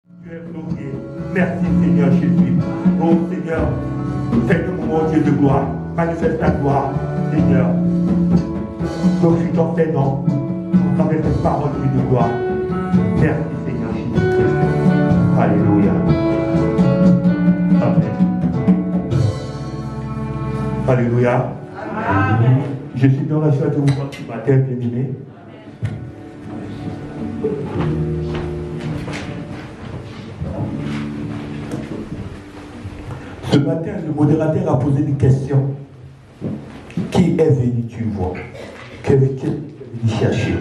Tu es glorifié. Merci Seigneur Jésus. Oh Seigneur, fais-nous mon Dieu de gloire. Manifeste ta gloire, Seigneur. Glorifie ton Seigneur. Au travers de paroles de gloire. Merci Seigneur Jésus-Christ. Alléluia. Amen. Alléluia. Amen. Je suis dans la joie de vous voir ce matin, bien-aimé. Ce matin, le modérateur a posé une question. Qui est venu tu vois? Qui est venu chercher?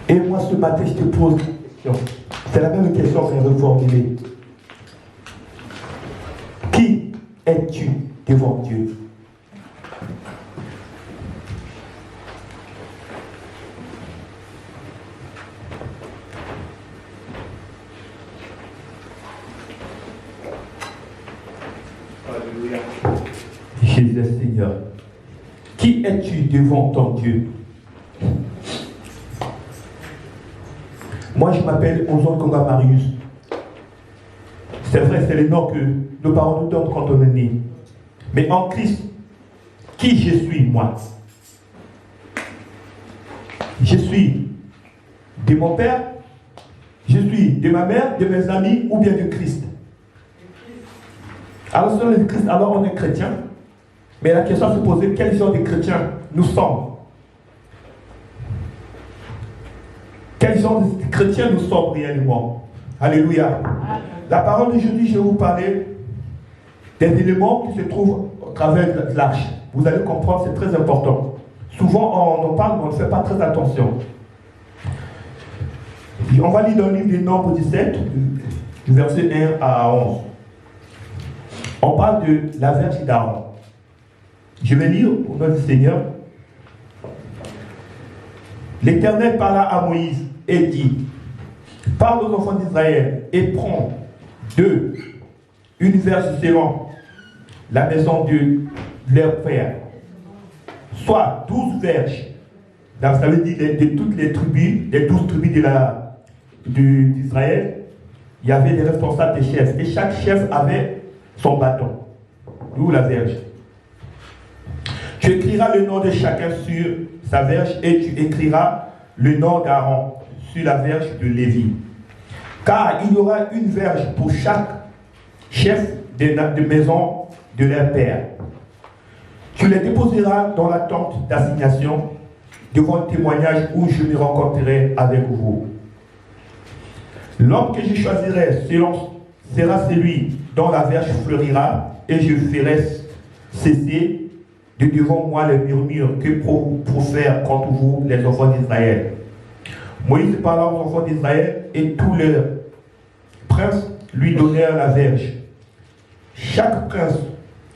Et moi, ce matin, je te pose une question. C'est la même question que je vais formuler. Qui es-tu devant Dieu? Alléluia. Jésus Seigneur. Qui es-tu devant ton Dieu? Moi, je m'appelle Ozon Konga Marius. C'est vrai, c'est le nom que nos parents nous donnent quand on est né. Mais en Christ, qui je suis, moi? Je suis de mon père, je suis de ma mère, de mes amis ou bien de Christ? Alors, si on est de Christ, alors on est chrétien. Mais la question à se poser, quel genre de chrétiens nous sommes? Quel genre de chrétiens nous sommes réellement? Alléluia. La parole d'aujourd'hui, je vais vous parler des éléments qui se trouvent au travers de l'arche. Vous allez comprendre, c'est très important. Souvent, on en parle, mais on ne fait pas très attention. On va lire dans le livre des Nombres 17, du verset 1 à 11. On parle de la Vierge d'Aaron. Je vais lire au nom du Seigneur. L'Éternel parla à Moïse et dit: parle aux enfants d'Israël et prends une vierge selon la maison de leur père, soit 12 vierges. Donc, ça veut dire de toutes les tribus, les 12 tribus d'Israël, il y avait des responsables des chefs. Et chaque chef avait son bâton, d'où la vierge. Tu écriras le nom de chacun sur sa verge et tu écriras le nom d'Aaron sur la verge de Lévi. Car il y aura une verge pour chaque chef de maison de leur père. Tu les déposeras dans la tente d'assignation devant le témoignage où je me rencontrerai avec vous. L'homme que je choisirai sera celui dont la verge fleurira et je ferai cesser de devant moi les murmures que profèrent contre vous les enfants d'Israël. Moïse parla aux enfants d'Israël et tous leurs princes lui donnèrent la verge. Chaque prince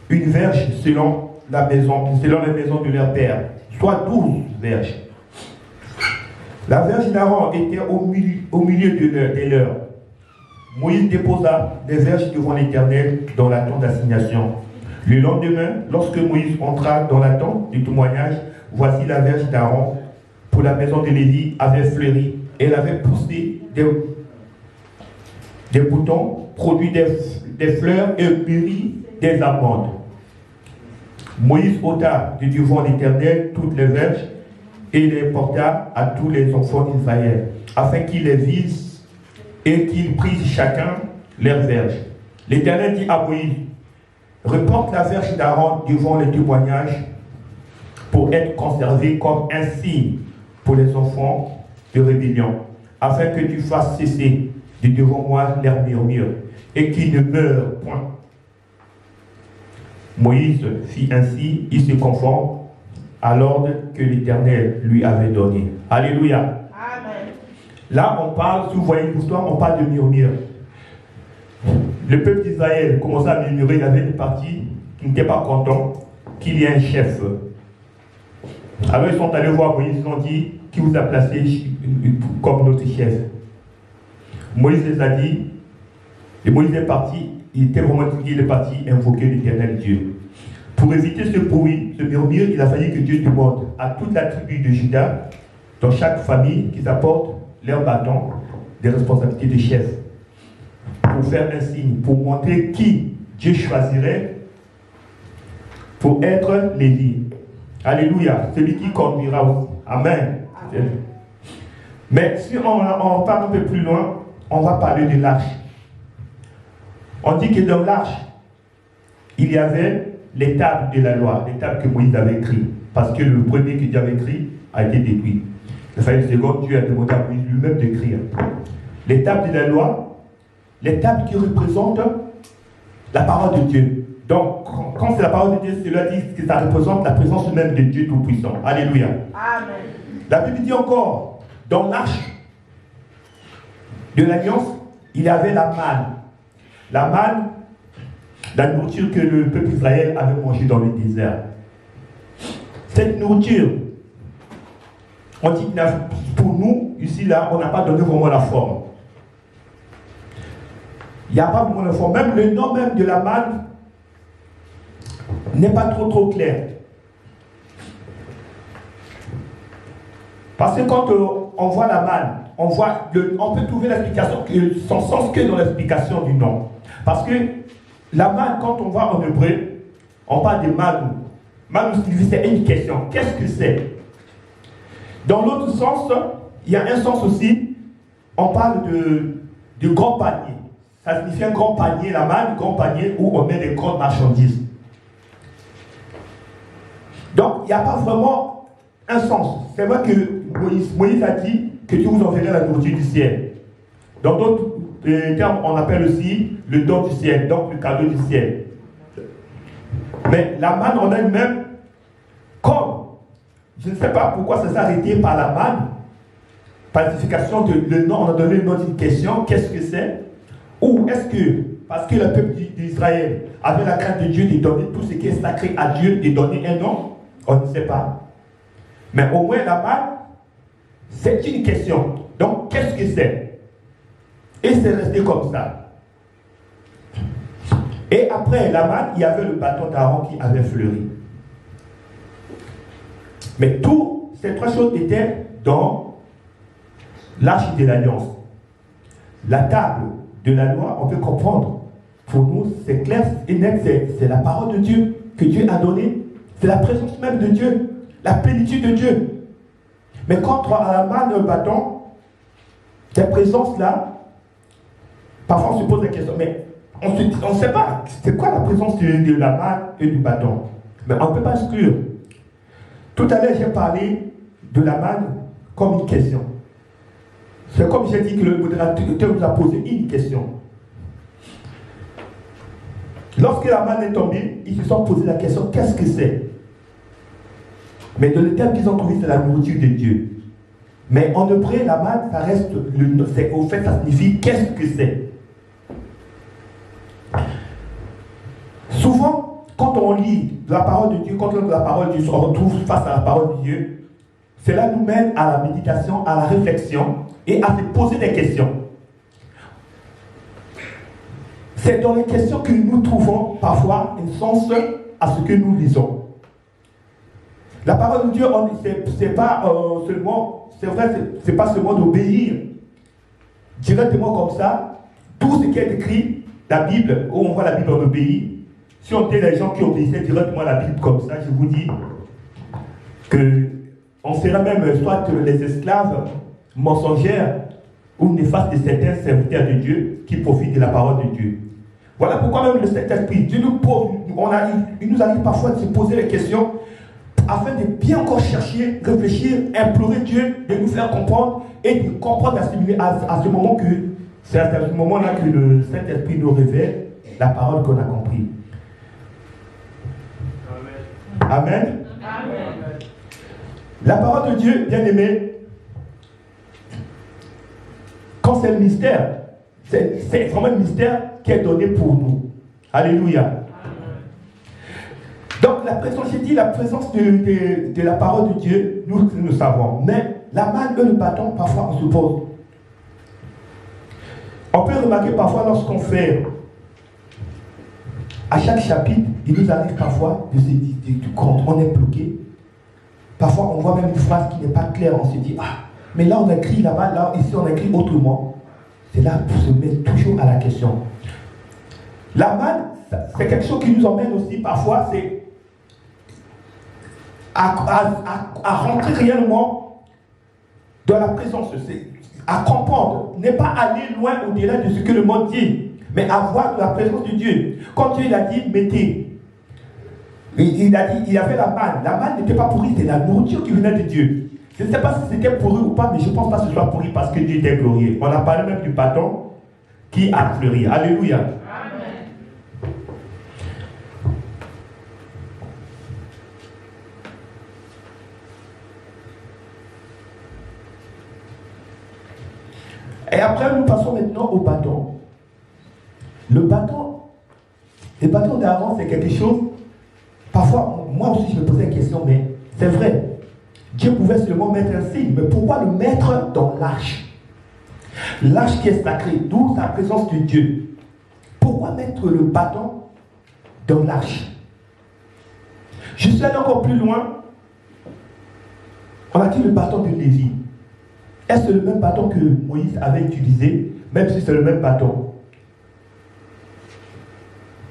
une verge selon les maisons de leur père, soit 12 verges. La verge d'Aaron était au milieu de leurs. Moïse déposa des verges devant l'Éternel dans la tente d'assignation. Le lendemain, lorsque Moïse entra dans la tente du témoignage, voici la verge d'Aaron pour la maison de Lévi avait fleuri. Elle avait poussé des boutons, produit des fleurs et mûri des amandes. Moïse ôta de devant l'Éternel toutes les verges et les porta à tous les enfants d'Israël, afin qu'ils les vissent et qu'ils prisent chacun leur verge. L'Éternel dit à Moïse: reporte la verge d'Aaron devant le témoignage pour être conservée comme un signe pour les enfants de rébellion, afin que tu fasses cesser de devant moi leurs murmures et qu'ils ne meurent point. Moïse fit ainsi, il se conforme à l'ordre que l'Éternel lui avait donné. Alléluia. Amen. Là, on parle, si vous voyez l'histoire, on parle de murmures. Le peuple d'Israël commençait à murmurer, il y avait une partie qui n'était pas content qu'il y ait un chef. Alors ils sont allés voir Moïse, ils ont dit: qui vous a placé comme notre chef? Moïse les a dit, et Moïse est parti, il est parti invoquer l'Éternel Dieu. Pour éviter ce bruit, ce murmure, il a fallu que Dieu demande à toute la tribu de Juda, dans chaque famille, qu'ils apportent leur bâton des responsabilités de chef. pour faire un signe, pour montrer qui Dieu choisirait pour être Lévi. Alléluia. Celui qui conduira aussi. Amen. Amen. Mais si on parle un peu plus loin, on va parler de l'arche. On dit que dans l'arche, il y avait les tables de la loi, les tables que Moïse avait écrites. Parce que le premier que Dieu avait écrit a été détruit. Il fallait une seconde, Dieu a demandé à Moïse lui-même d'écrire. Les tables de la loi, les tables qui représentent la parole de Dieu. Donc, quand c'est la parole de Dieu, cela dit que ça représente la présence même de Dieu Tout-Puissant. Alléluia. Amen. La Bible dit encore, dans l'arche de l'alliance, il y avait la manne. La manne, la nourriture que le peuple d'Israël avait mangée dans le désert. Cette nourriture, on dit que pour nous, ici, là, on n'a pas donné vraiment la forme. Il n'y a pas vraiment la forme. Même le nom même de la manne n'est pas trop clair. Parce que quand on voit la manne, on peut trouver l'explication, son sens que dans l'explication du nom. Parce que la manne, quand on va en hébreu, on parle de manou. Manou signifie c'est une question. Qu'est-ce que c'est? Dans l'autre sens, il y a un sens aussi, on parle de grand panier. Ça signifie un grand panier, la manne, grand panier où on met des grandes marchandises. Donc, il n'y a pas vraiment un sens. C'est vrai que Moïse a dit que Dieu vous enverrait la nourriture du ciel. Dans d'autres termes, on appelle aussi le don du ciel, donc le cadeau du ciel. Mais la manne en elle-même, comme, je ne sais pas pourquoi ça s'est arrêté par la manne, par l'identification le nom, on a donné le nom d'une question, qu'est-ce que c'est? Ou est-ce que, parce que le peuple d'Israël avait la crainte de Dieu de donner tout ce qui est sacré à Dieu, de donner un nom? On ne sait pas. Mais au moins la manne, c'est une question. Donc, qu'est-ce que c'est? Et c'est resté comme ça. Et après la manne, il y avait le bâton d'Aaron qui avait fleuri. Mais toutes ces trois choses étaient dans l'arche de l'alliance. La table de la loi, on peut comprendre. Pour nous, c'est clair et net, c'est la parole de Dieu que Dieu a donnée. C'est la présence même de Dieu, la plénitude de Dieu. Mais quand à la manne, le bâton, cette présence-là, parfois on se pose la question, mais on ne sait pas, c'est quoi la présence de la manne et du bâton? Mais on ne peut pas exclure. Tout à l'heure, j'ai parlé de la manne comme une question. C'est comme j'ai dit que le modérateur nous a posé une question. Lorsque la manne est tombée, ils se sont posé la question, qu'est-ce que c'est? Mais dans le terme qu'ils ont trouvé, c'est la nourriture de Dieu. Mais en hébreu, la manne, ça reste, au fait, ça signifie qu'est-ce que c'est? Souvent, quand on lit la parole de Dieu, quand on lit la parole de Dieu, on se retrouve face à la parole de Dieu, cela nous mène à la méditation, à la réflexion et à se poser des questions. C'est dans les questions que nous trouvons parfois un sens à ce que nous lisons. La parole de Dieu, c'est pas seulement, c'est vrai, c'est pas seulement d'obéir directement comme ça. Tout ce qui est écrit, la Bible, où on voit la Bible, on obéit. Si on était les gens qui obéissaient directement à la Bible comme ça, je vous dis que on serait même soit les esclaves mensongères ou néfastes de certains serviteurs de Dieu qui profitent de la parole de Dieu. Voilà pourquoi même le Saint-Esprit, Dieu nous pose, il nous arrive parfois de se poser les questions afin de bien encore chercher, réfléchir, implorer Dieu de nous faire comprendre et de comprendre à ce moment que c'est à ce moment-là que le Saint-Esprit nous révèle la parole qu'on a compris. Amen. Amen. Amen. La parole de Dieu, bien aimé, quand c'est le mystère, c'est vraiment un mystère qui est donné pour nous. Alléluia. Donc la présence, j'ai dit, la présence de la parole de Dieu, nous savons. Mais la manne et le bâton, parfois on se pose. On peut remarquer parfois lorsqu'on fait, à chaque chapitre, il nous arrive parfois de se dire, quand on est bloqué, parfois on voit même une phrase qui n'est pas claire, on se dit, ah, mais là on a écrit là-bas, là, ici on a écrit autrement. c'est là pour se mettre toujours à la question. La manne, c'est quelque chose qui nous emmène aussi parfois, c'est à rentrer réellement dans la présence, à comprendre, ne pas aller loin au-delà de ce que le monde dit, mais avoir la présence de Dieu. Quand Dieu il a dit, mettez, il a dit, il y avait la manne n'était pas pourrie, c'était la nourriture qui venait de Dieu. Je ne sais pas si c'était pourri ou pas, mais je ne pense pas que ce soit pourri parce que Dieu était glorieux. On a parlé même du bâton qui a fleuri. Alléluia. Amen. Et après, nous passons maintenant au bâton. Le bâton d'Aaron, c'est quelque chose. Parfois, moi aussi, je me posais la question, mais c'est vrai. Dieu pouvait seulement mettre un signe, mais pourquoi le mettre dans l'arche? L'arche qui est sacrée, d'où la présence de Dieu. Pourquoi mettre le bâton dans l'arche? Je suis allé encore plus loin. On a dit le bâton de Lévi. Est-ce le même bâton que Moïse avait utilisé, même si c'est le même bâton?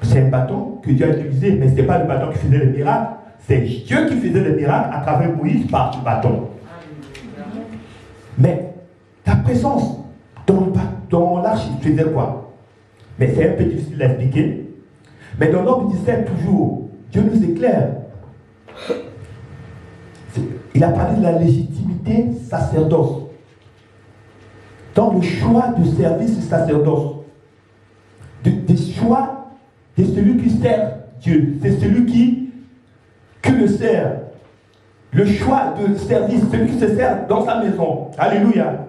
C'est un bâton que Dieu a utilisé, mais ce n'est pas le bâton qui faisait les miracles. C'est Dieu qui faisait les miracles à travers Moïse par ce bâton. Mais ta présence dans l'arche, il faisait quoi? Mais c'est un peu difficile à expliquer. Mais dans l'Homme 17, toujours, Dieu nous éclaire. Il a parlé de la légitimité sacerdoce. Dans le choix du service du sacerdoce, des choix de celui qui sert Dieu, c'est celui qui le sert. Le choix de service, celui qui se sert dans sa maison. Alléluia. Amen.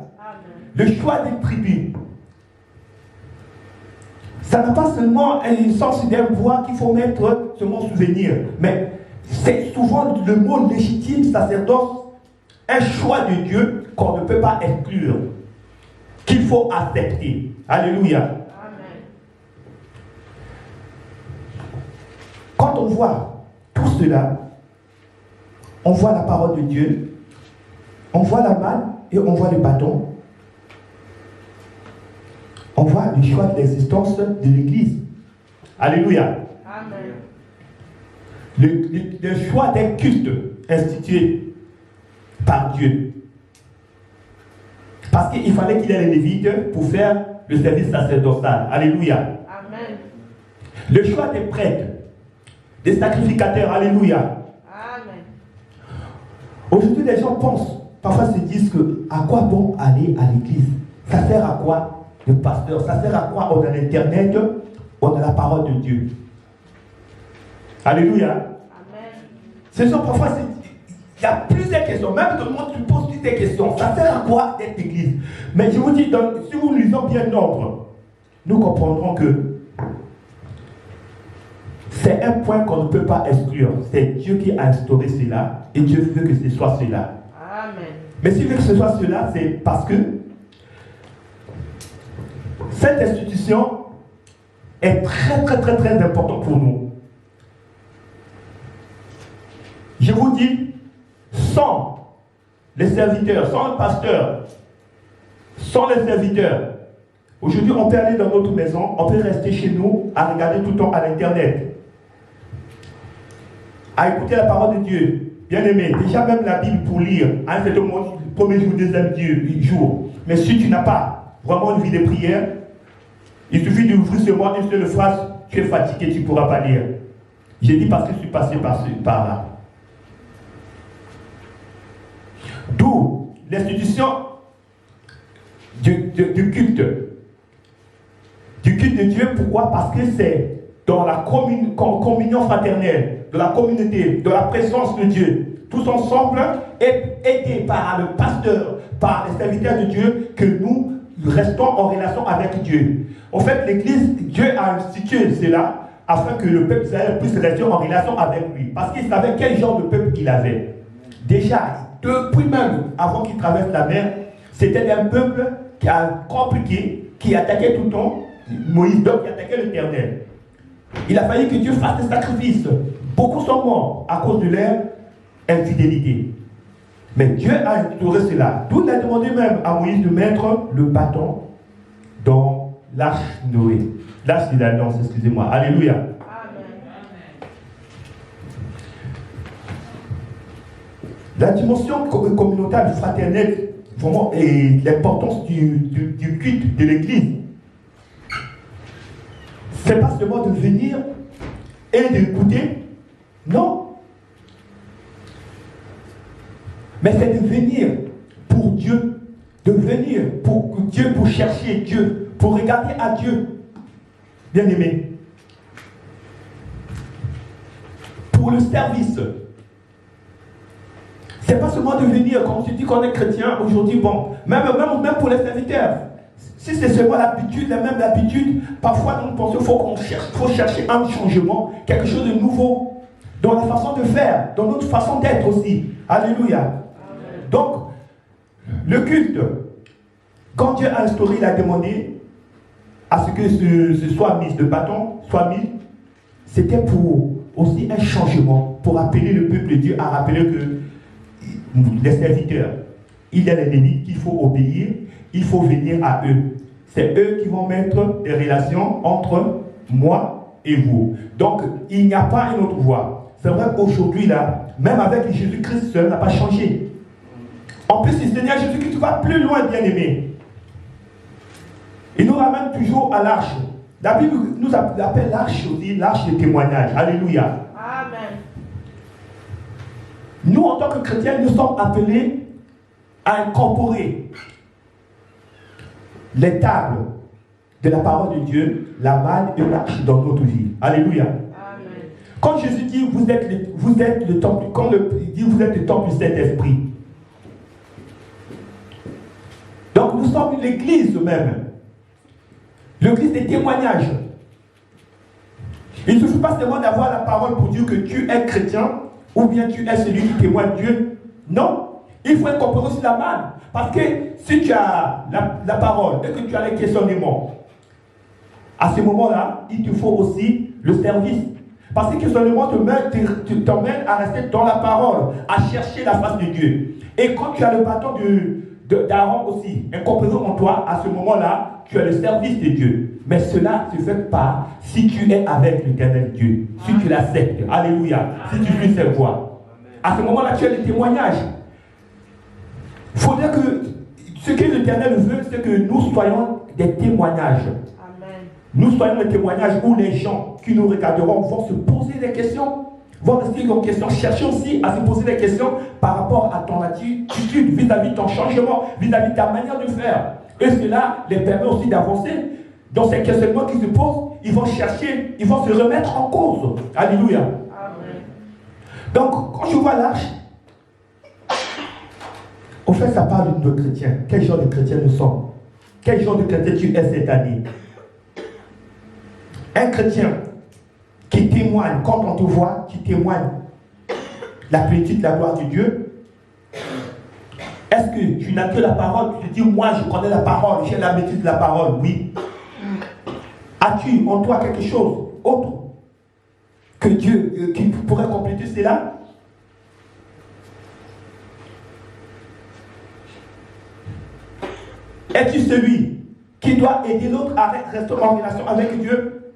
Le choix des tribus. Ça n'a pas seulement un sens d'un poids qu'il faut mettre sur mon souvenir, mais c'est souvent le mot légitime sacerdoce, un choix de Dieu qu'on ne peut pas exclure, qu'il faut accepter. Alléluia. Amen. Quand on voit tout cela, on voit la parole de Dieu, on voit la manne et on voit le bâton. On voit le choix de l'existence de l'Église. Alléluia. Amen. Le choix d'un culte institué par Dieu. Parce qu'il fallait qu'il y ait les Lévites pour faire le service sacerdotal. Alléluia. Amen. Le choix des prêtres, des sacrificateurs. Alléluia. Aujourd'hui, les gens pensent, parfois se disent que à quoi bon aller à l'église? Ça sert à quoi le pasteur? Ça sert à quoi? On a l'internet, on a la parole de Dieu. Alléluia. Amen. Ce sont parfois, il y a plusieurs questions. Même tout le monde se pose toutes ces questions. Ça sert à quoi d'être église? Mais je vous dis, si vous lisons bien l'ordre, nous comprendrons que c'est un point qu'on ne peut pas exclure. C'est Dieu qui a instauré cela et Dieu veut que ce soit cela. Amen. Mais s'il veut que ce soit cela, c'est parce que cette institution est très très très très importante pour nous. Je vous dis, sans les serviteurs, sans le pasteur, sans les serviteurs, aujourd'hui on peut aller dans notre maison, on peut rester chez nous à regarder tout le temps à l'internet, à écouter la parole de Dieu. Bien aimé, déjà même la Bible pour lire, à un certain moment, le premier jour, deuxième jour. Mais si tu n'as pas vraiment une vie de prière, il suffit d'ouvrir ce mois une seule phrase, tu es fatigué, tu ne pourras pas lire. J'ai dit parce que je suis passé par là. D'où l'institution du culte. Du culte de Dieu, pourquoi? Parce que c'est dans la communion fraternelle, de la communauté, de la présence de Dieu, tous ensemble, aidés par le pasteur, par les serviteurs de Dieu, que nous restons en relation avec Dieu. En fait, l'Église, Dieu a institué cela afin que le peuple d'Israël puisse rester en relation avec lui. Parce qu'il savait quel genre de peuple il avait. Déjà, depuis même avant qu'il traverse la mer, c'était un peuple qui a compliqué, qui attaquait tout le temps Moïse, donc qui attaquait l'Éternel. Il a fallu que Dieu fasse des sacrifices. Beaucoup sont morts à cause de leur infidélité. Mais Dieu a instauré cela. D'où il a demandé même à Moïse de mettre le bâton dans l'arche Noé. L'arche de l'alliance, excusez-moi. Alléluia. Amen. La dimension communautaire, fraternelle, vraiment, et l'importance du culte de l'Église, c'est pas seulement de venir et d'écouter, non. Mais c'est de venir pour Dieu, de venir pour Dieu, pour chercher Dieu, pour regarder à Dieu, bien aimé, pour le service. C'est pas seulement de venir, comme tu dis qu'on est chrétien aujourd'hui, bon, même pour les serviteurs. Si c'est seulement l'habitude, la même habitude, parfois nous pensons qu'il faut chercher un changement, quelque chose de nouveau, dans la façon de faire, dans notre façon d'être aussi. Alléluia. Amen. Donc, le culte, quand Dieu a instauré, il a demandé à ce que ce soit mis, le bâton soit mis, c'était pour aussi un changement, pour appeler le peuple de Dieu à rappeler que les serviteurs, il y a les Lévites qu'il faut obéir, il faut venir à eux. C'est eux qui vont mettre des relations entre moi et vous. Donc, il n'y a pas une autre voie. C'est vrai qu'aujourd'hui, là, même avec Jésus-Christ, cela n'a pas changé. En plus, le Seigneur Jésus-Christ va plus loin, bien-aimé. Il nous ramène toujours à l'arche. La Bible nous appelle l'arche aussi, l'arche de témoignage. Alléluia. Amen. Nous, en tant que chrétiens, nous sommes appelés à incorporer les tables de la parole de Dieu, la manne et l'arche dans notre vie. Alléluia. Amen. Quand Jésus dit vous êtes le temple, quand il dit vous êtes le temple du Saint-Esprit. Donc nous sommes l'église même. L'église des témoignages. Il ne suffit pas seulement d'avoir la parole pour dire que tu es chrétien ou bien tu es celui qui témoigne Dieu. Non. Il faut incorporer aussi la manne. Parce que si tu as la parole et que tu as les questionnements, à ce moment-là, il te faut aussi le service. Parce que le questionnement t'emmène à rester dans la parole, à chercher la face de Dieu. Et quand tu as le bâton d'Aaron aussi incorporé en toi, à ce moment-là, tu as le service de Dieu. Mais cela ne se fait pas si tu es avec l'éternel Dieu, si tu l'acceptes. Alléluia. Si tu suis cette voie. À ce moment-là, tu as le témoignage. Il faudrait que ce que l'Éternel veut, c'est que nous soyons des témoignages. Amen. Nous soyons des témoignages où les gens qui nous regarderont vont se poser des questions, vont rester en question, chercher aussi à se poser des questions par rapport à ton attitude vis-à-vis de ton changement, vis-à-vis de ta manière de faire. Et cela les permet aussi d'avancer. Dans ces questionnements qui se posent, ils vont chercher, ils vont se remettre en cause. Alléluia. Amen. Donc, quand je vois l'arche, au fait, ça parle de chrétiens. Quel genre de chrétiens nous sommes? Quel genre de chrétien tu es cette année? Un chrétien qui témoigne, quand on te voit, qui témoigne la plénitude de la gloire de Dieu. Est-ce que tu n'as que la parole? Tu te dis, moi je connais la parole, j'ai la maîtrise de la parole. Oui. As-tu en toi quelque chose autre que Dieu qui pourrait compléter cela? Es-tu celui qui doit aider l'autre à rester en relation avec Dieu?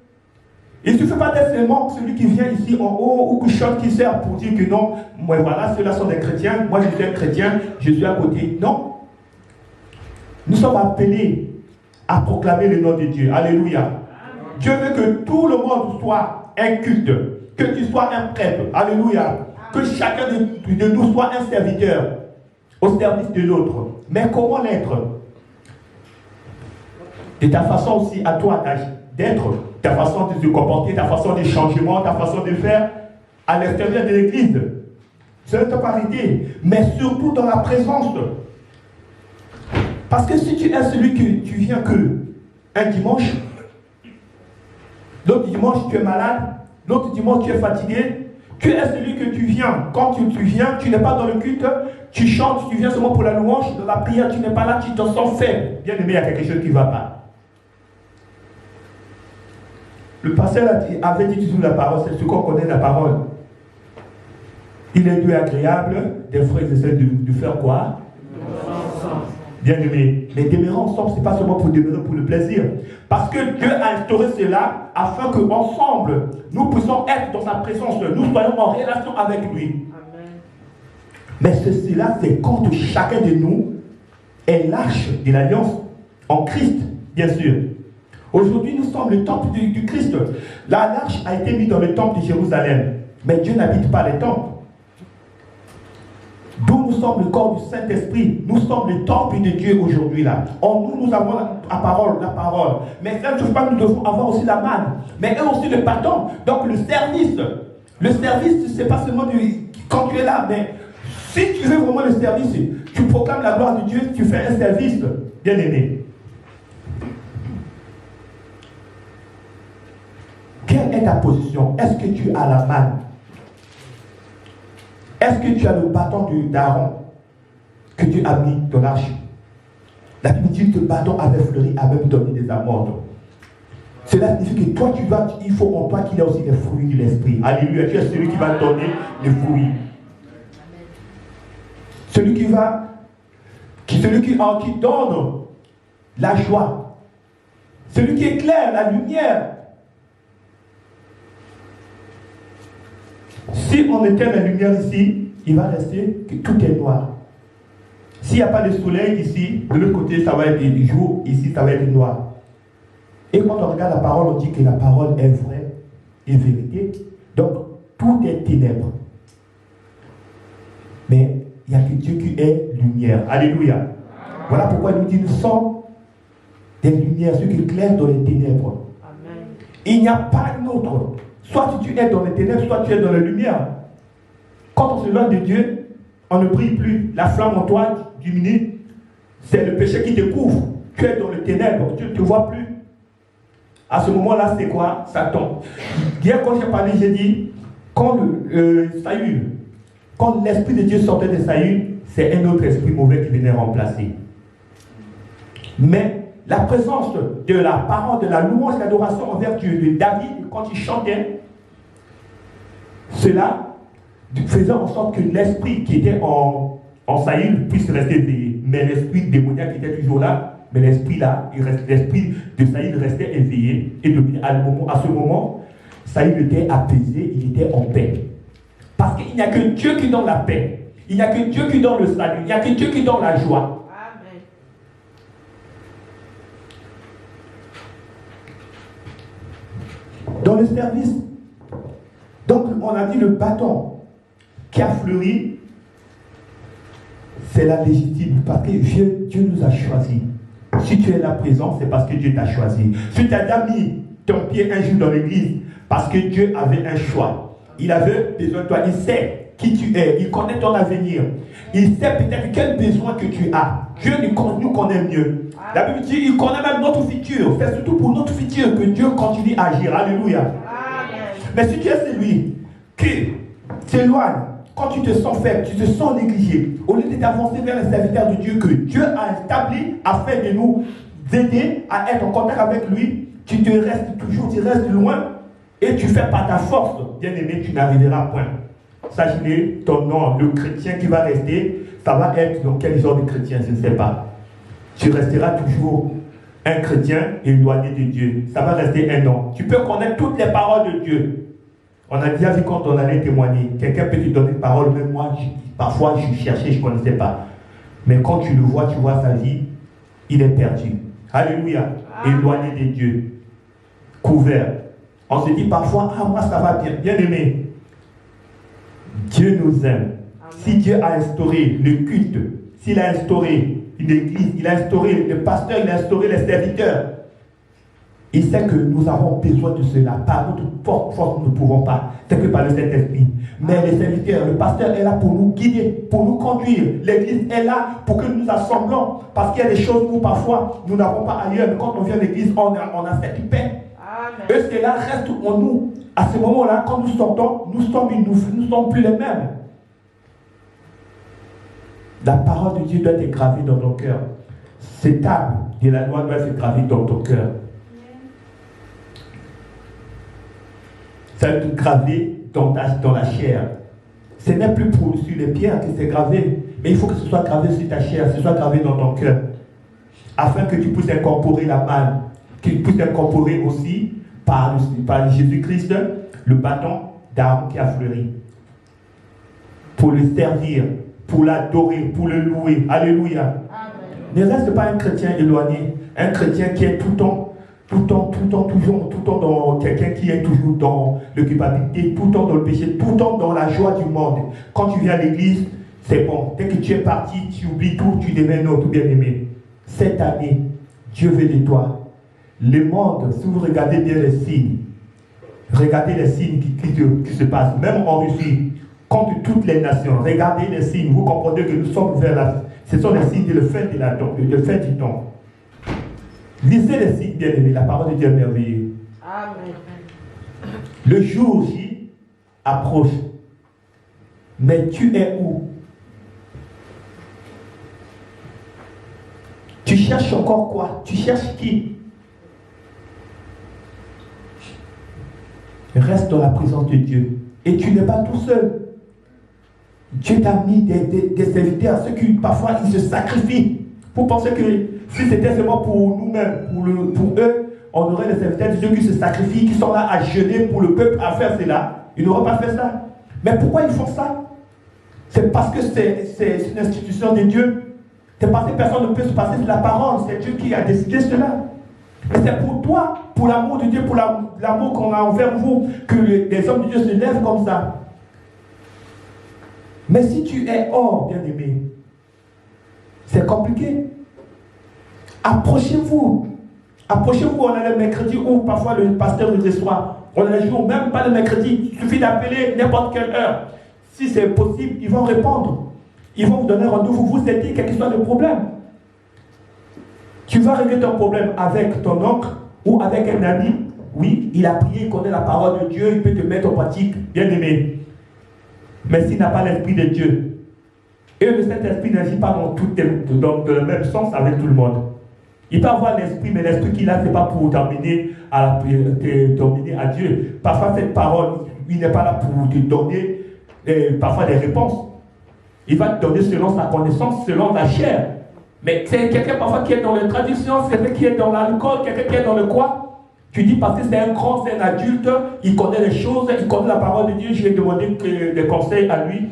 Il ne suffit pas d'être seulement celui qui vient ici en haut ou qui chante, qui sert pour dire que non, moi voilà, ceux-là sont des chrétiens, moi je suis un chrétien, je suis à côté. Non. Nous sommes appelés à proclamer le nom de Dieu. Alléluia. Amen. Dieu veut que tout le monde soit un culte, que tu sois un prêtre. Alléluia. Amen. Que chacun de nous soit un serviteur au service de l'autre. Mais comment l'être? De ta façon aussi à toi d'être, ta façon de se comporter, ta façon de changement, ta façon de faire à l'extérieur de l'église. Ça ne t'a pas arrêté, mais surtout dans la présence. Parce que si tu es celui que tu viens que un dimanche, l'autre dimanche tu es malade, l'autre dimanche tu es fatigué, tu es celui que tu viens. Quand tu viens, tu n'es pas dans le culte, tu chantes, tu viens seulement pour la louange, dans la prière, tu n'es pas là, tu te sens faible. Bien aimé, il y a quelque chose qui ne va pas. Le pasteur avait dit toujours la parole, c'est ce qu'on connaît la parole. Il est doux et agréable, des frères essaient de faire quoi? Bien-aimés, mais demeurer ensemble, ce n'est pas seulement pour demeurer pour le plaisir. Parce que Dieu a instauré cela afin qu'ensemble, nous puissions être dans sa présence, nous soyons en relation avec lui. Amen. Mais cela, c'est quand chacun de nous est l'arche de l'alliance en Christ, bien sûr. Aujourd'hui, nous sommes le temple du Christ. L'arche a été mise dans le temple de Jérusalem. Mais Dieu n'habite pas les temples. D'où nous sommes le corps du Saint-Esprit. Nous sommes le temple de Dieu aujourd'hui là. En nous, nous avons la parole. Mais ça ne veut pas que nous devons avoir aussi la manne. Mais eux aussi le pardon. Donc le service, c'est pas seulement quand tu es là, mais si tu veux vraiment le service, tu proclames la gloire de Dieu, tu fais un service, bien aimé. Quelle est ta position? Est-ce que tu as la manne? Est-ce que tu as le bâton d'Aaron que Dieu a mis dans l'arche? La Bible dit que le bâton avait fleuri, a même donné des amandes. Cela signifie que toi, il faut en toi qu'il y ait aussi les fruits de l'esprit. Alléluia, tu es celui qui va donner les fruits. Celui qui donne la joie. Celui qui éclaire la lumière. Si on éteint la lumière ici, il va rester que tout est noir. S'il n'y a pas de soleil ici, de l'autre côté, ça va être du jour, ici, ça va être noir. Et quand on regarde la parole, on dit que la parole est vraie et vérité. Donc, tout est ténèbres. Mais il n'y a que Dieu qui est lumière. Alléluia. Voilà pourquoi il nous dit, nous sommes des lumières, ceux qui éclairent dans les ténèbres. Amen. Il n'y a pas un autre. Soit tu es dans les ténèbres, soit tu es dans la lumière. Quand on se loin de Dieu, on ne brille plus. La flamme en toi diminue. C'est le péché qui te couvre. Tu es dans les ténèbres, tu ne te vois plus. À ce moment-là, c'est quoi? Satan. Hier, quand j'ai parlé, j'ai dit, quand Saül, quand l'esprit de Dieu sortait de Saül, c'est un autre esprit mauvais qui venait remplacer. Mais la présence de la parole, de la louange, de l'adoration envers Dieu, de David, quand il chantait, cela faisait en sorte que l'esprit qui était en Saül puisse rester éveillé. Mais l'esprit démoniaque qui était toujours là, mais l'esprit de Saül restait éveillé. Et à ce moment, Saül était apaisé, il était en paix. Parce qu'il n'y a que Dieu qui donne la paix. Il n'y a que Dieu qui donne le salut. Il n'y a que Dieu qui donne la joie. Amen. Dans le service, donc on a dit le bâton qui a fleuri, c'est la légitime. Parce que Dieu nous a choisis. Si tu es là présent, c'est parce que Dieu t'a choisi. Si tu as mis ton pied un jour dans l'église, parce que Dieu avait un choix. Il avait besoin de toi. Il sait qui tu es. Il connaît ton avenir. Il sait peut-être quel besoin que tu as. Dieu nous connaît mieux. La Bible dit il connaît même notre futur. C'est surtout pour notre futur que Dieu continue à agir. Alléluia. Amen. Mais si tu es celui qui s'éloigne, quand tu te sens faible, tu te sens négligé, au lieu de t'avancer vers le serviteur de Dieu que Dieu a établi afin de nous aider à être en contact avec lui, tu restes loin et tu fais par ta force, bien aimé, tu n'arriveras point. Sachez ton nom, le chrétien qui va rester, ça va être dans quel genre de chrétien, je ne sais pas. Tu resteras toujours un chrétien éloigné de Dieu. Ça va rester un nom. Tu peux connaître toutes les paroles de Dieu. On a déjà vu quand on allait témoigner, quelqu'un peut te donner une parole, même moi, parfois je cherchais, je ne connaissais pas. Mais quand tu le vois, tu vois sa vie, il est perdu. Alléluia. Éloigné de Dieu. Couvert. On se dit parfois, moi ça va bien. Bien aimé. Dieu nous aime. Amen. Si Dieu a instauré le culte, s'il a instauré une église, il a instauré le pasteur, il a instauré les serviteurs, il sait que nous avons besoin de cela. Par notre propre force, nous ne pouvons pas. C'est que par le Saint-Esprit. Mais les serviteurs, le pasteur est là pour nous guider, pour nous conduire. L'église est là pour que nous nous assemblons. Parce qu'il y a des choses où parfois nous n'avons pas ailleurs. Mais quand on vient à l'église, on a cette paix. Amen. Et cela reste en nous. À ce moment-là, quand nous sortons, nous ne sommes plus les mêmes. La parole de Dieu doit être gravée dans nos cœurs. Ces tables de la loi doivent être gravées dans ton cœur. Ça va être gravé dans la chair. Ce n'est plus sur les pierres que c'est gravé, mais il faut que ce soit gravé sur ta chair, que ce soit gravé dans ton cœur. afin que tu puisses incorporer la manne, que tu puisses incorporer aussi par Jésus-Christ le bâton d'Aaron qui a fleuri, pour le servir, pour l'adorer, pour le louer. Alléluia. Ne reste pas un chrétien éloigné, un chrétien qui est tout le temps dans quelqu'un qui est toujours dans le culpabilité, tout le temps dans le péché, tout le temps dans la joie du monde. Quand tu viens à l'église, c'est bon. Dès que tu es parti, tu oublies tout, tu deviens notre bien-aimé. Cette année, Dieu veut de toi. Le monde, si vous regardez bien les signes, regardez les signes qui se passent, même en Russie, contre toutes les nations, regardez les signes, vous comprenez que nous sommes vers la... Ce sont les signes de le fait du temps. Lisez les signes, bien-aimés, la parole de Dieu est merveilleuse. Amen. Le jour J approche. Mais tu es où? Tu cherches encore quoi? Tu cherches qui? Reste dans la présence de Dieu. Et tu n'es pas tout seul. Dieu t'a mis des serviteurs, ceux qui parfois ils se sacrifient. Vous pensez que si c'était seulement pour nous-mêmes, pour eux, on aurait des serviteurs de Dieu qui se sacrifient, qui sont là à jeûner pour le peuple à faire cela. Ils n'auraient pas fait ça. Mais pourquoi ils font ça? C'est parce que c'est une institution de Dieu. C'est parce que personne ne peut se passer de la parole. C'est Dieu qui a décidé cela. Et c'est pour toi, pour l'amour de Dieu, pour l'amour qu'on a envers vous, que les hommes de Dieu se lèvent comme ça. Mais si tu es hors, bien-aimé, c'est compliqué. Approchez-vous. Approchez-vous, on a le mercredi où parfois le pasteur le reçoit. On a le jour, même pas le mercredi. Il suffit d'appeler n'importe quelle heure. Si c'est possible, ils vont répondre. Ils vont vous donner rendez-vous, vous aider, quel que soit le problème. Tu vas régler ton problème avec ton oncle ou avec un ami. Oui, il a prié, il connaît la parole de Dieu, il peut te mettre en pratique, bien-aimé. Mais s'il n'a pas l'Esprit de Dieu, et le Saint-Esprit n'agit pas dans le même sens avec tout le monde. Il peut avoir l'Esprit, mais l'Esprit qu'il a, ce n'est pas pour t'emmener à Dieu. Parfois, cette parole, il n'est pas là pour te donner parfois des réponses. Il va te donner selon sa connaissance, selon la chair. Mais c'est quelqu'un parfois qui est dans les traditions, quelqu'un qui est dans l'alcool, quelqu'un qui est dans le quoi. Tu dis parce que c'est un grand, c'est un adulte, il connaît les choses, il connaît la parole de Dieu, je vais demander des conseils à lui.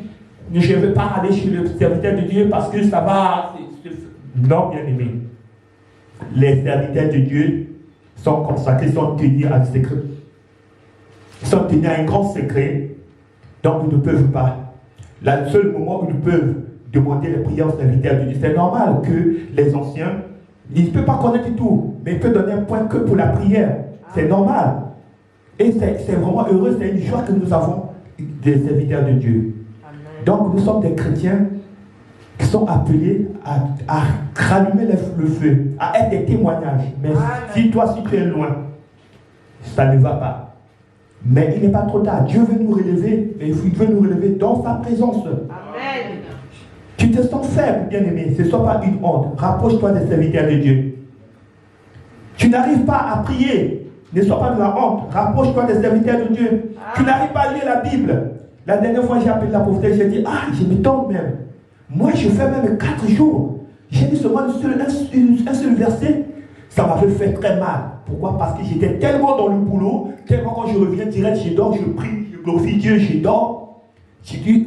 Je ne vais pas aller chez le serviteur de Dieu parce que ça va... Non, bien aimé. Les serviteurs de Dieu sont consacrés, sont tenus à un secret. Ils sont tenus à un grand secret, donc ils ne peuvent pas. Le seul moment où ils peuvent demander les prières aux serviteurs de Dieu, c'est normal que les anciens, ils ne peuvent pas connaître tout, mais ils peuvent donner un point que pour la prière. C'est normal. Et c'est vraiment heureux, c'est une joie que nous avons des serviteurs de Dieu. Amen. Donc nous sommes des chrétiens qui sont appelés à rallumer le feu, à être des témoignages. Mais si tu es loin, ça ne va pas. Mais il n'est pas trop tard. Dieu veut nous relever, et il veut nous relever dans sa présence. Amen. Tu te sens faible, bien-aimé, ce ne soit pas une honte. Rapproche-toi des serviteurs de Dieu. Tu n'arrives pas à prier, ne sois pas de la honte. Rapproche-toi des serviteurs de Dieu. Tu n'arrives pas à lire la Bible. La dernière fois, j'ai appelé la prophétesse, j'ai dit, je me tombe même. Moi, je fais même 4 jours. J'ai lu seulement un seul verset. Ça m'avait fait très mal. Pourquoi? Parce que j'étais tellement dans le boulot, tellement quand je reviens direct, je dors, je prie, je glorifie Dieu, je dors. J'ai dit,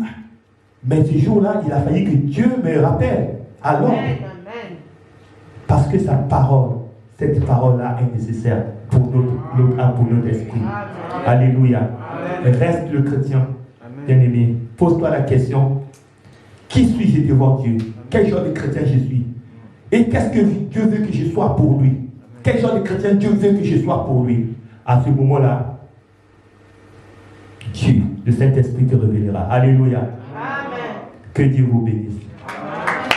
mais ce jour-là, il a fallu que Dieu me rappelle. Alors, parce que sa parole, cette parole-là est nécessaire pour notre esprit. Amen. Alléluia. Amen. Reste le chrétien, bien-aimé. Pose-toi la question, qui suis-je devant Dieu? Quel genre de chrétien je suis? Et qu'est-ce que Dieu veut que je sois pour lui? Quel genre de chrétien Dieu veut que je sois pour lui? À ce moment-là, Dieu, le Saint-Esprit te révélera. Alléluia. Amen. Que Dieu vous bénisse. Amen.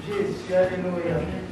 Jésus, alléluia.